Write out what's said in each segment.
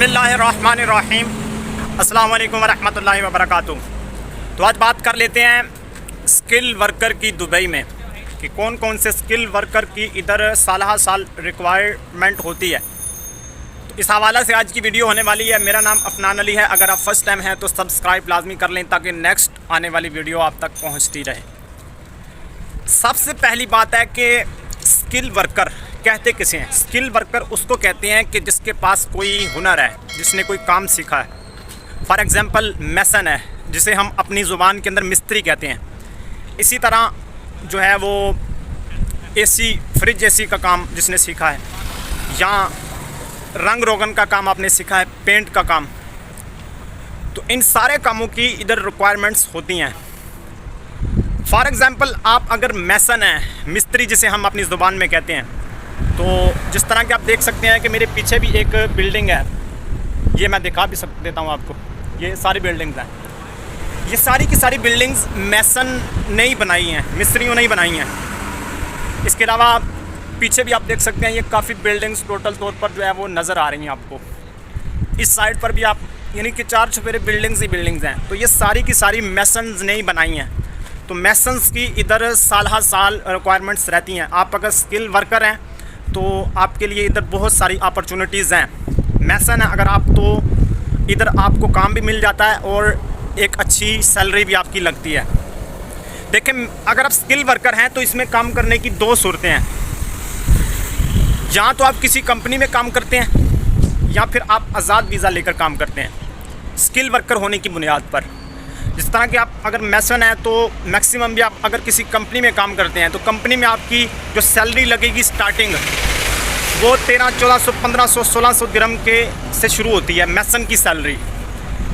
बिस्मिल्लाहिर्रहमानिर्रहीम। अस्सलाम वालेकुम वरहमतुल्लाहि वबरकातुहू। तो आज बात कर लेते हैं स्किल वर्कर की दुबई में कि कौन कौन से स्किल वर्कर की इधर साल रिक्वायरमेंट होती है। तो इस हवाला से आज की वीडियो होने वाली है। मेरा नाम अफनान अली है। अगर आप फर्स्ट टाइम हैं तो सब्सक्राइब लाजमी कर लें ताकि नेक्स्ट आने वाली वीडियो आप तक पहुँचती रहे। सबसे पहली बात है कि स्किल वर्कर कहते किसे हैं। स्किल वर्कर उसको कहते हैं कि जिसके पास कोई हुनर है, जिसने कोई काम सीखा है। फॉर एग्ज़ाम्पल मैसन है, जिसे हम अपनी ज़ुबान के अंदर मिस्त्री कहते हैं। इसी तरह जो है वो एसी, फ्रिज एसी का काम जिसने सीखा है, या रंग रोगन का काम आपने सीखा है, पेंट का काम। तो इन सारे कामों की इधर रिक्वायरमेंट्स होती हैं। फॉर एग्ज़ाम्पल आप अगर मैसन हैं, मिस्त्री जिसे हम अपनी ज़ुबान में कहते हैं, तो जिस तरह के आप देख सकते हैं कि मेरे पीछे भी एक बिल्डिंग है, ये मैं दिखा भी देता हूँ आपको। ये सारी बिल्डिंग्स हैं, ये सारी की सारी बिल्डिंग्स मैसन ने ही बनाई हैं, मिस्त्रियों ने ही बनाई हैं। इसके अलावा पीछे भी आप देख सकते हैं, ये काफ़ी बिल्डिंग्स टोटल तौर पर जो है वो नज़र आ रही हैं आपको। इस साइड पर भी आप, यानी कि 4 चुफेरे बिल्डिंग्स ही बिल्डिंग्स हैं। तो ये सारी की सारी मैसन्स ने ही बनाई हैं। तो मैसन्स की इधर साल हर साल रिक्वायरमेंट्स रहती हैं। आप अगर स्किल वर्कर हैं तो आपके लिए इधर बहुत सारी अपॉर्चुनिटीज़ हैं। मैसन है अगर आप, तो इधर आपको काम भी मिल जाता है और एक अच्छी सैलरी भी आपकी लगती है। देखें, अगर आप स्किल वर्कर हैं तो इसमें काम करने की 2 सूरतें हैं। या तो आप किसी कंपनी में काम करते हैं, या फिर आप आज़ाद वीज़ा लेकर काम करते हैं स्किल वर्कर होने की बुनियाद पर। जिस तरह कि आप अगर मैसन है तो मैक्सिमम भी आप अगर किसी कंपनी में काम करते हैं तो कंपनी में आपकी जो सैलरी लगेगी स्टार्टिंग, वो 1300, 1400, 1500, 1600 दिरहम के से शुरू होती है मैसन की सैलरी।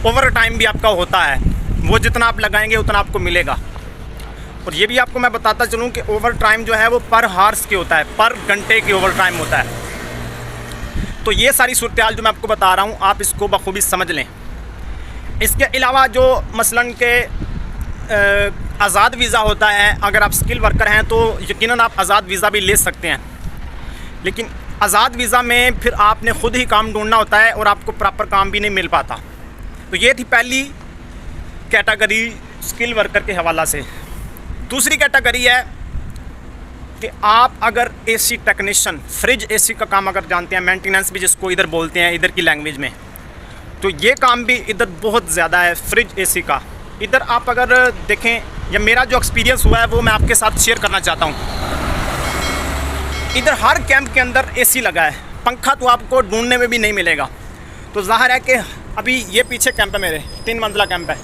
ओवर टाइम भी आपका होता है, वो जितना आप लगाएंगे उतना आपको मिलेगा। और ये भी आपको मैं बताता चलूँ कि ओवर टाइम जो है वो पर हार्स के होता है, पर घंटे के ओवर टाइम होता है। तो ये सारी सूरत हाल जो मैं आपको बता रहा हूँ, आप इसको बखूबी समझ लें। इसके अलावा जो मसलन के आज़ाद वीज़ा होता है, अगर आप स्किल वर्कर हैं तो यकीनन आप आज़ाद वीज़ा भी ले सकते हैं। लेकिन आज़ाद वीज़ा में फिर आपने ख़ुद ही काम ढूंढना होता है और आपको प्रॉपर काम भी नहीं मिल पाता। तो ये थी पहली कैटेगरी स्किल वर्कर के हवाला से। दूसरी कैटेगरी है कि आप अगर एसी टेक्नीशियन, फ्रिज एसी का काम अगर जानते हैं, मेंटेनेंस भी जिसको इधर बोलते हैं इधर की लैंग्वेज में, तो ये काम भी इधर बहुत ज़्यादा है फ्रिज एसी का। इधर आप अगर देखें, या मेरा जो एक्सपीरियंस हुआ है वो मैं आपके साथ शेयर करना चाहता हूँ। इधर हर कैंप के अंदर एसी लगा है, पंखा तो आपको ढूंढने में भी नहीं मिलेगा। तो जाहिर है कि अभी ये पीछे कैंप है मेरे, 3 मंजिला कैंप है,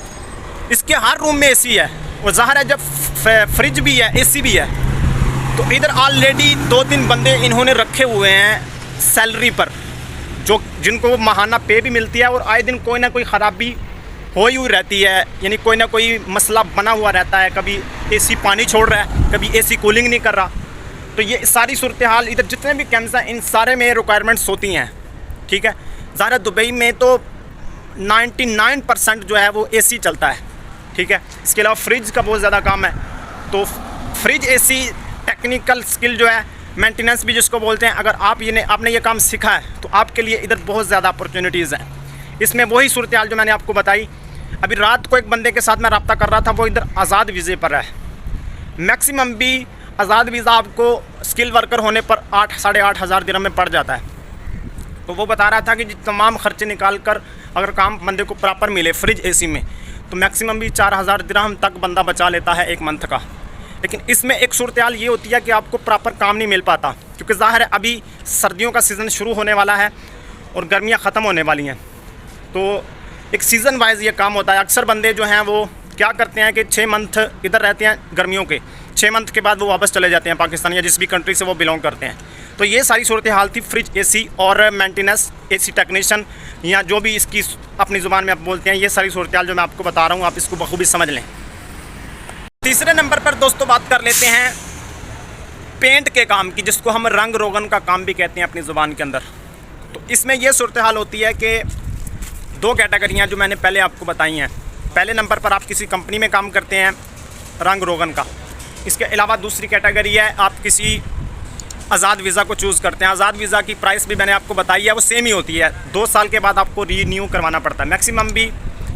इसके हर रूम में एसी है। और जाहिर है जब फ्रिज भी है, एसी भी है, तो इधर ऑलरेडी 2-3 बंदे इन्होंने रखे हुए हैं सैलरी पर, जो जिनको माहाना पे भी मिलती है, और आए दिन कोई ना कोई ख़राबी हो ही रहती है, यानी कोई ना कोई मसला बना हुआ रहता है। कभी एसी पानी छोड़ रहा है, कभी एसी कूलिंग नहीं कर रहा। तो ये सारी सूरत हाल इधर जितने भी कैंप्स हैं, इन सारे में रिक्वायरमेंट्स होती हैं। ठीक है, ज़ाहिर दुबई में तो 99% जो है वो एसी चलता है। ठीक है, इसके अलावा फ्रिज का बहुत ज़्यादा काम है। तो फ्रिज एसी टेक्निकल स्किल जो है, मेंटेनेंस भी जिसको बोलते हैं, अगर आपने ये काम सीखा है तो आपके लिए इधर बहुत ज़्यादा अपॉर्चुनिटीज़ हैं। इसमें वही सूरत हाल जो मैंने आपको बताई। अभी रात को एक बंदे के साथ मैं रब्ता कर रहा था, वो इधर आज़ाद वीज़े पर है। मैक्सिमम भी आज़ाद वीज़ा आपको स्किल वर्कर होने पर 8, 8,500 हज़ार दिरहम में पड़ जाता है। तो वो बता रहा था कि तमाम ख़र्चे निकाल कर अगर काम बंदे को प्रॉपर मिले फ्रिज एसी में, तो मैक्सिमम भी 4,000 दिरहम तक बंदा बचा लेता है एक मंथ का। लेकिन इसमें एक सूरत हाल ये होती है कि आपको प्रॉपर काम नहीं मिल पाता, क्योंकि ज़ाहिर है अभी सर्दियों का सीज़न शुरू होने वाला है और गर्मियाँ ख़त्म होने वाली हैं। तो एक सीज़न वाइज ये काम होता है। अक्सर बंदे जो हैं वो क्या करते हैं कि 6 मंथ इधर रहते हैं गर्मियों के, 6 मंथ के बाद वो वापस चले जाते हैं पाकिस्तान या जिस भी कंट्री से वो बिलोंग करते हैं। तो ये सारी सूरत हाल थी फ्रिज एसी और मेंटेनेंस एसी टेक्नीशियन, या जो भी इसकी अपनी ज़ुबान में आप बोलते हैं। ये सारी सूरत हाल जो मैं आपको बता रहा हूँ, आप इसको बखूबी समझ लें। तीसरे नंबर पर दोस्तों बात कर लेते हैं पेंट के काम की, जिसको हम रंग रोगन का काम भी कहते हैं अपनी ज़ुबान के अंदर। तो इसमें यह सूरत हाल होती है कि 2 कैटेगरियाँ जो मैंने पहले आपको बताई हैं। पहले नंबर पर आप किसी कंपनी में काम करते हैं रंग रोगन का। इसके अलावा दूसरी कैटेगरी है आप किसी आज़ाद वीज़ा को चूज़ करते हैं। आज़ाद वीज़ा की प्राइस भी मैंने आपको बताई है, वो सेम ही होती है। 2 साल के बाद आपको रीन्यू करवाना पड़ता है। मैक्सिमम भी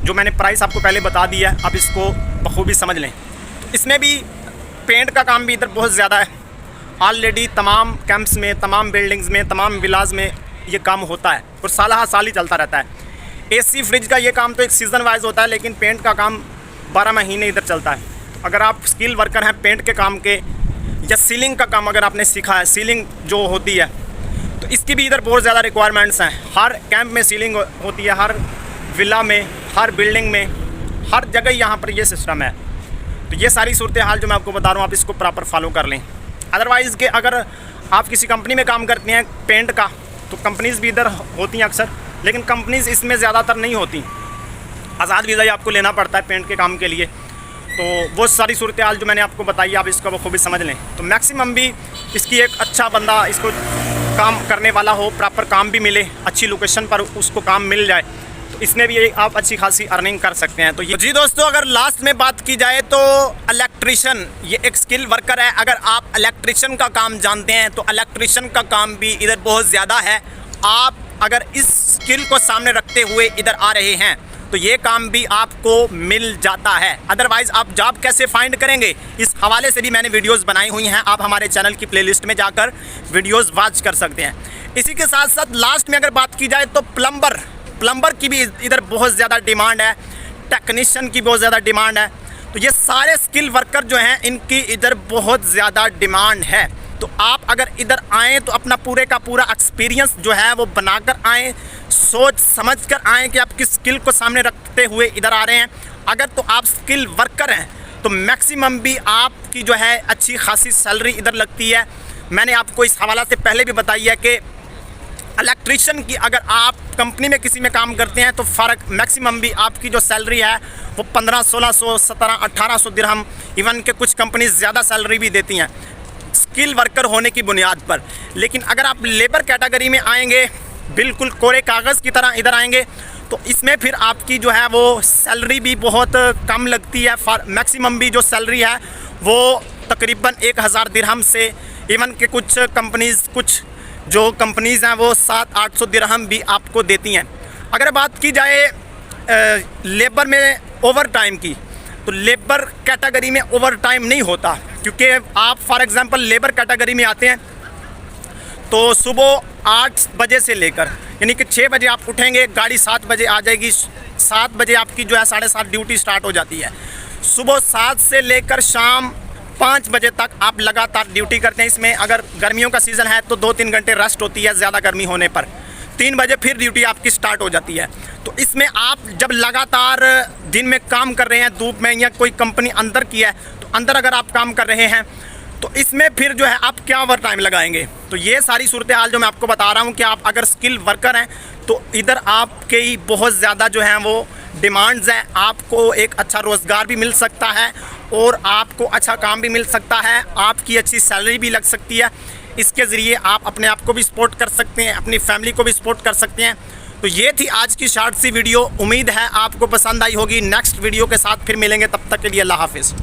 जो मैंने प्राइस आपको पहले बता दिया है, आप इसको बखूबी समझ लें। तो इसमें भी पेंट का काम भी इधर बहुत ज़्यादा है। ऑलरेडी तमाम कैंप्स में, तमाम बिल्डिंग्स में, तमाम विलाज में ये काम होता है और साल ही चलता रहता है। एसी फ्रिज का ये काम तो एक सीज़न वाइज होता है, लेकिन पेंट का काम 12 महीने इधर चलता है। अगर आप स्किल वर्कर हैं पेंट के काम के, या सीलिंग का काम अगर आपने सीखा है, सीलिंग जो होती है, तो इसकी भी इधर बहुत ज़्यादा रिक्वायरमेंट्स हैं। हर कैंप में सीलिंग होती है, हर विला में, हर बिल्डिंग में, हर जगह यहाँ पर ये सिस्टम है। तो ये सारी सूरत हाल जो मैं आपको बता रहा हूँ, आप इसको प्रॉपर फॉलो कर लें। अदरवाइज़ के अगर आप किसी कंपनी में काम करते हैं पेंट का, तो कंपनीज़ भी इधर होती हैं अक्सर, लेकिन कंपनीज़ इसमें ज़्यादातर नहीं होती। आज़ाद वीज़ा ही आपको लेना पड़ता है पेंट के काम के लिए। तो वो सारी सूरत हाल जो मैंने आपको बताई, आप इसका बखूबी समझ लें। तो मैक्सिमम भी इसकी एक अच्छा बंदा इसको काम करने वाला हो, प्रॉपर काम भी मिले, अच्छी लोकेशन पर उसको काम मिल जाए, तो इसमें भी आप अच्छी खासी अर्निंग कर सकते हैं। तो ये जी दोस्तों, अगर लास्ट में बात की जाए तो इलेक्ट्रिशियन ये एक स्किल वर्कर है। अगर आप इलेक्ट्रिशियन का काम जानते हैं तो इलेक्ट्रिशियन का काम भी इधर बहुत ज़्यादा है। आप अगर इस स्किल को सामने रखते हुए इधर आ रहे हैं तो ये काम भी आपको मिल जाता है। अदरवाइज़ आप जॉब कैसे फाइंड करेंगे, इस हवाले से भी मैंने वीडियोस बनाई हुई हैं। आप हमारे चैनल की प्लेलिस्ट में जाकर वीडियोस वॉच कर सकते हैं। इसी के साथ साथ लास्ट में अगर बात की जाए तो प्लम्बर की भी इधर बहुत ज़्यादा डिमांड है, टेक्नीशियन की बहुत ज़्यादा डिमांड है। तो ये सारे स्किल वर्कर जो हैं इनकी इधर बहुत ज़्यादा डिमांड है। तो आप अगर इधर आएँ तो अपना पूरे का पूरा एक्सपीरियंस जो है वो बनाकर आएँ, सोच समझ कर आएँ कि आप किस स्किल को सामने रखते हुए इधर आ रहे हैं। अगर तो आप स्किल वर्कर हैं तो मैक्सिमम भी आपकी जो है अच्छी खासी सैलरी इधर लगती है। मैंने आपको इस हवाला से पहले भी बताई है कि इलेक्ट्रिशियन की अगर आप कंपनी में किसी में काम करते हैं तो फ़र्क मैक्सिमम भी आपकी जो सैलरी है वो 1500-1600, 1700-1800 दिरहम, इवन के कुछ कंपनी ज़्यादा सैलरी भी देती हैं स्किल वर्कर होने की बुनियाद पर। लेकिन अगर आप लेबर कैटेगरी में आएंगे, बिल्कुल कोरे कागज़ की तरह इधर आएंगे, तो इसमें फिर आपकी जो है वो सैलरी भी बहुत कम लगती है। मैक्सिमम भी जो सैलरी है वो तकरीबन 1000 दिरहम से, इवन के कुछ जो कंपनीज़ हैं वो 700-800 दिरहम भी आपको देती हैं। अगर बात की जाए लेबर में ओवर टाइम की, तो लेबर कैटेगरी में ओवर टाइम नहीं होता, क्योंकि आप फॉर एग्ज़ाम्पल लेबर कैटेगरी में आते हैं तो सुबह 8 बजे से लेकर, यानी कि 6 बजे आप उठेंगे, गाड़ी 7 बजे आ जाएगी, 7 बजे आपकी जो है 7:30 ड्यूटी स्टार्ट हो जाती है। सुबह 7 से लेकर शाम 5 बजे तक आप लगातार ड्यूटी करते हैं। इसमें अगर गर्मियों का सीज़न है तो 2-3 घंटे रेस्ट होती है, ज़्यादा गर्मी होने पर 3 बजे फिर ड्यूटी आपकी स्टार्ट हो जाती है। तो इसमें आप जब लगातार दिन में काम कर रहे हैं, धूप में, या कोई कंपनी अंदर की है तो अंदर अगर आप काम कर रहे हैं तो इसमें फिर जो है आप क्या ओवर टाइम लगाएंगे। तो ये सारी सूरत हाल जो मैं आपको बता रहा हूँ कि आप अगर स्किल वर्कर हैं तो इधर आपके ही बहुत ज़्यादा जो हैं वो डिमांड्स हैं। आपको एक अच्छा रोज़गार भी मिल सकता है और आपको अच्छा काम भी मिल सकता है, आपकी अच्छी सैलरी भी लग सकती है। इसके ज़रिए आप अपने आप को भी सपोर्ट कर सकते हैं, अपनी फैमिली को भी सपोर्ट कर सकते हैं। तो ये थी आज की शॉर्ट सी वीडियो। उम्मीद है आपको पसंद आई होगी। नेक्स्ट वीडियो के साथ फिर मिलेंगे, तब तक के लिए अल्लाह हाफिज़।